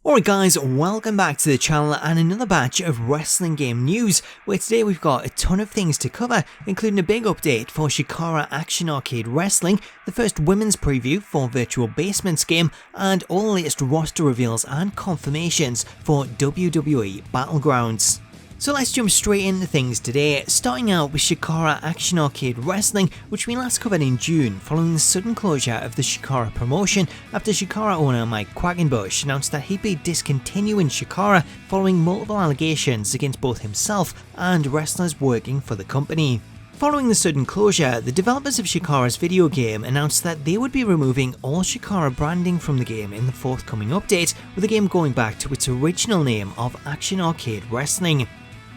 Alright guys, welcome back to the channel and another batch of wrestling game news, where today we've got a ton of things to cover, including a big update for Chikara Action Arcade Wrestling, the first women's preview for Virtual Basement's game, and all the latest roster reveals and confirmations for WWE Battlegrounds. So let's jump straight into things today, starting out with Chikara Action Arcade Wrestling, which we last covered in June following the sudden closure of the Chikara promotion after Chikara owner Mike Quackenbush announced that he'd be discontinuing Chikara following multiple allegations against both himself and wrestlers working for the company. Following the sudden closure, the developers of Chikara's video game announced that they would be removing all Chikara branding from the game in the forthcoming update, with the game going back to its original name of Action Arcade Wrestling.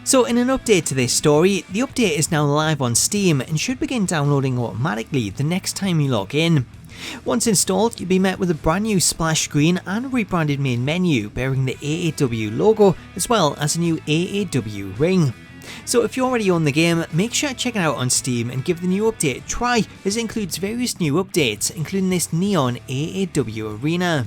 So in an update to this story, the update is now live on Steam and should begin downloading automatically the next time you log in. Once installed, you'll be met with a brand new splash screen and a rebranded main menu bearing the AAW logo as well as a new AAW ring. So if you already own the game, make sure to check it out on Steam and give the new update a try, as it includes various new updates including this neon AAW arena.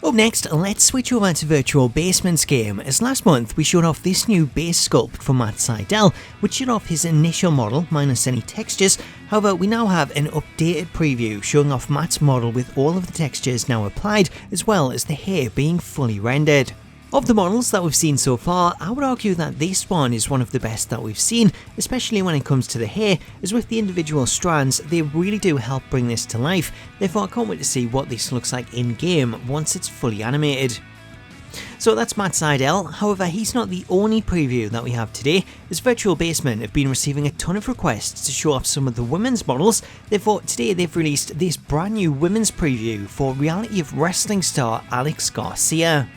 Up next, let's switch over to Virtual Basement's game, as last month we showed off this new base sculpt for Matt Sydal, which showed off his initial model minus any textures. However, we now have an updated preview showing off Matt's model with all of the textures now applied, as well as the hair being fully rendered. Of the models that we've seen so far, I would argue that this one is one of the best that we've seen, especially when it comes to the hair, as with the individual strands, they really do help bring this to life. Therefore, I can't wait to see what this looks like in game once it's fully animated. So that's Matt Sydal. However, he's not the only preview that we have today, as Virtual Basement have been receiving a ton of requests to show off some of the women's models. Therefore, today they've released this brand new women's preview for Reality of Wrestling star Alex Garcia.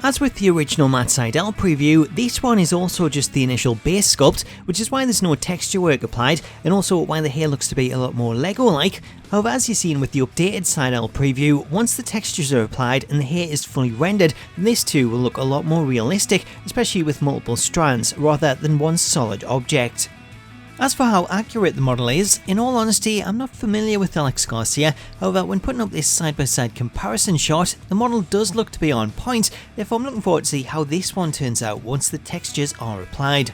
As with the original Matt Sydal preview, this one is also just the initial base sculpt, which is why there's no texture work applied, and also why the hair looks to be a lot more Lego-like. However, as you've seen with the updated Sydal preview, once the textures are applied and the hair is fully rendered, then this too will look a lot more realistic, especially with multiple strands rather than one solid object. As for how accurate the model is, in all honesty, I'm not familiar with Alex Garcia. However, when putting up this side-by-side comparison shot, the model does look to be on point. Therefore, I'm looking forward to see how this one turns out once the textures are applied.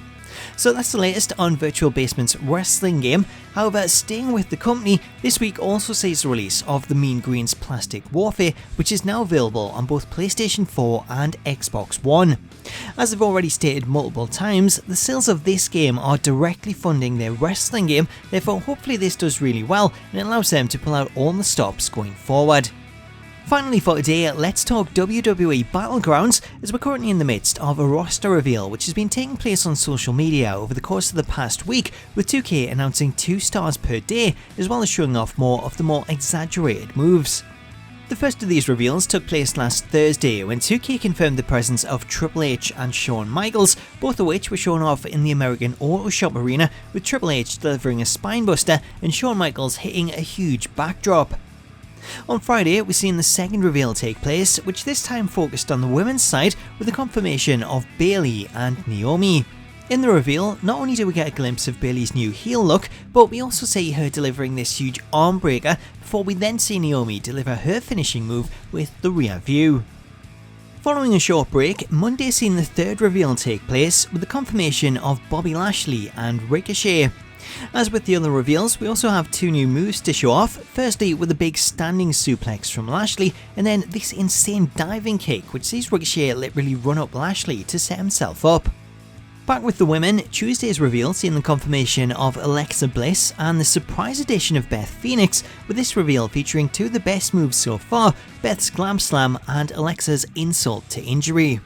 So that's the latest on Virtual Basement's wrestling game. However, staying with the company, this week also sees the release of the Mean Green's Plastic Warfare, which is now available on both PlayStation 4 and Xbox One. As I've already stated multiple times, the sales of this game are directly funding their wrestling game, therefore hopefully this does really well and it allows them to pull out all the stops going forward. Finally for today, let's talk WWE Battlegrounds, as we're currently in the midst of a roster reveal which has been taking place on social media over the course of the past week, with 2K announcing 2 stars per day, as well as showing off more of the more exaggerated moves. The first of these reveals took place last Thursday when 2K confirmed the presence of Triple H and Shawn Michaels, both of which were shown off in the American Auto Shop arena, with Triple H delivering a spinebuster and Shawn Michaels hitting a huge backdrop. On Friday, we've seen the second reveal take place, which this time focused on the women's side with the confirmation of Bayley and Naomi. In the reveal, not only do we get a glimpse of Bayley's new heel look, but we also see her delivering this huge arm breaker before we then see Naomi deliver her finishing move with the rear view. Following a short break, Monday seen the third reveal take place with the confirmation of Bobby Lashley and Ricochet. As with the other reveals, we also have 2 new moves to show off, firstly with a big standing suplex from Lashley, and then this insane diving kick which sees Ricochet literally run up Lashley to set himself up. Back with the women, Tuesday's reveal seeing the confirmation of Alexa Bliss and the surprise addition of Beth Phoenix, with this reveal featuring 2 of the best moves so far, Beth's Glam Slam and Alexa's Insult to Injury.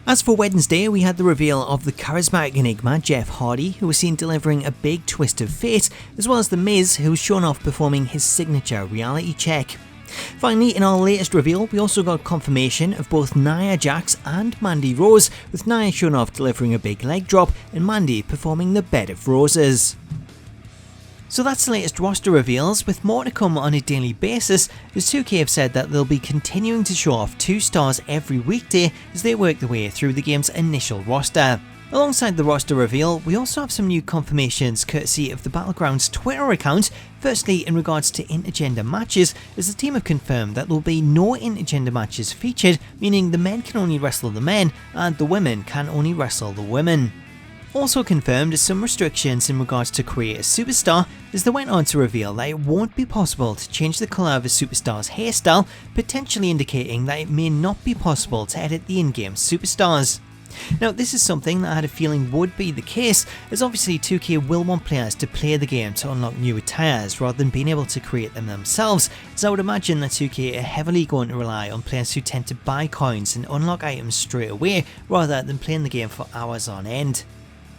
As for Wednesday, we had the reveal of the charismatic enigma Jeff Hardy, who was seen delivering a big twist of fate, as well as The Miz, who was shown off performing his signature reality check. Finally, in our latest reveal, we also got confirmation of both Nia Jax and Mandy Rose, with Nia shown off delivering a big leg drop and Mandy performing the Bed of Roses. So that's the latest roster reveals, with more to come on a daily basis, as 2K have said that they'll be continuing to show off 2 stars every weekday as they work their way through the game's initial roster. Alongside the roster reveal, we also have some new confirmations courtesy of the Battlegrounds Twitter account. Firstly, in regards to intergender matches, as the team have confirmed that there will be no intergender matches featured, meaning the men can only wrestle the men and the women can only wrestle the women. Also confirmed is some restrictions in regards to create a superstar, as they went on to reveal that it won't be possible to change the colour of a superstar's hairstyle, potentially indicating that it may not be possible to edit the in-game superstars. Now, this is something that I had a feeling would be the case, as obviously 2K will want players to play the game to unlock new attires rather than being able to create them themselves, as I would imagine that 2K are heavily going to rely on players who tend to buy coins and unlock items straight away rather than playing the game for hours on end.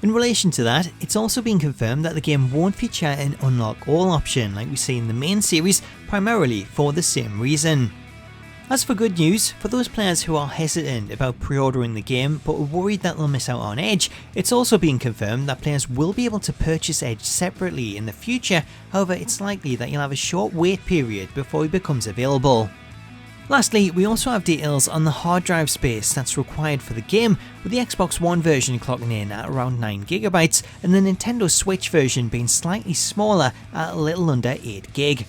In relation to that, it's also been confirmed that the game won't feature an unlock all option like we see in the main series, primarily for the same reason. As for good news, for those players who are hesitant about pre-ordering the game but are worried that they'll miss out on Edge, it's also been confirmed that players will be able to purchase Edge separately in the future, however it's likely that you'll have a short wait period before he becomes available. Lastly, we also have details on the hard drive space that's required for the game, with the Xbox One version clocking in at around 9GB and the Nintendo Switch version being slightly smaller at a little under 8GB.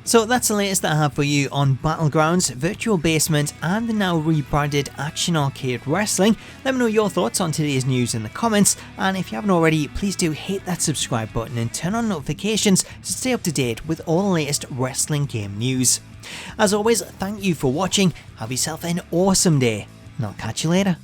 So that's the latest that I have for you on Battlegrounds, Virtual Basement and the now rebranded Action Arcade Wrestling. Let me know your thoughts on today's news in the comments, and if you haven't already, please do hit that subscribe button and turn on notifications to stay up to date with all the latest wrestling game news. As always, thank you for watching, have yourself an awesome day, and I'll catch you later.